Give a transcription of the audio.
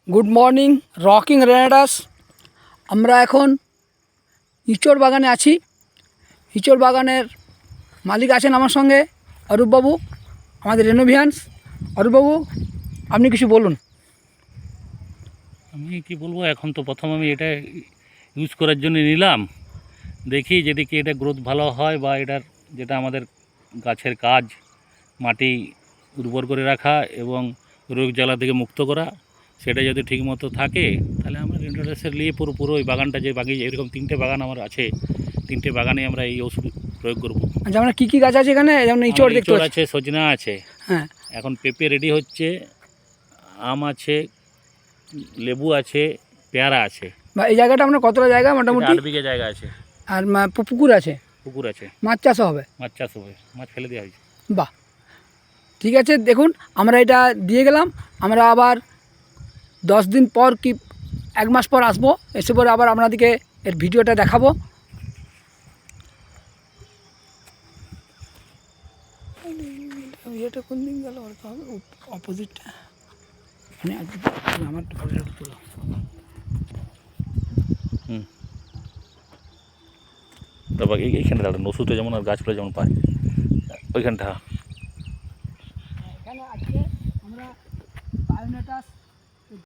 Good morning rocking রেনাডাস। আমরা এখন ইঁচড় বাগানে আছি। ইঁচড় বাগানের মালিক আছেন আমার সঙ্গে, অরূপবাবু, আমাদের রেনোভিয়ান্স। অরূপবাবু, আপনি কিছু বলুন। আমি কি বলবো, এখন তো প্রথম আমি এটা ইউজ করার জন্য নিলাম। দেখি যদি কি এটা গ্রোথ ভালো হয় বা এটার যেটা আমাদের গাছের কাজ, মাটি উর্বর করে রাখা এবং রোগ জ্বালা থেকে মুক্ত করা, সেটা যদি ঠিকমতো থাকে তাহলে আমরা রেনোডাসের নিয়ে পুরো ওই বাগানটা যে বাগিয়ে এরকম 3টে বাগান আমার আছে, 3টে বাগানে আমরা এই ওষুধ প্রয়োগ করব। আচ্ছা, আমরা কী কী গাছ আছে এখানে? যেমন ইঁচড় দেখতে পাচ্ছি। আছে, সজনা আছে, হ্যাঁ, এখন পেঁপে রেডি হচ্ছে, আম আছে, লেবু আছে, পেয়ারা আছে। বা এই জায়গাটা আপনার কতটা জায়গা মোটামুটি? 8 বিঘা জায়গা আছে। আর পুকুর আছে? পুকুর আছে, মাছ চাষও হবে? মাছ চাষ হবে, মাছ ফেলে দেওয়া হয়েছে। বাহ, ঠিক আছে। দেখুন, আমরা এটা দিয়ে গেলাম। আমরা আবার 10 দিন পর কি 1 মাস পর আসবো, এসে পরে আবার আপনাদেরকে এর ভিডিওটা দেখাবো। এটা কোন দিন গেল? অপোজিটটা মানে আমার তোলা। তারপর এইখানটা দাঁড়ান, ওষুধটা যেমন আর গাছগুলো যেমন পায় ওইখানটা। এখানে আজকে আমরা বায়োনেটাস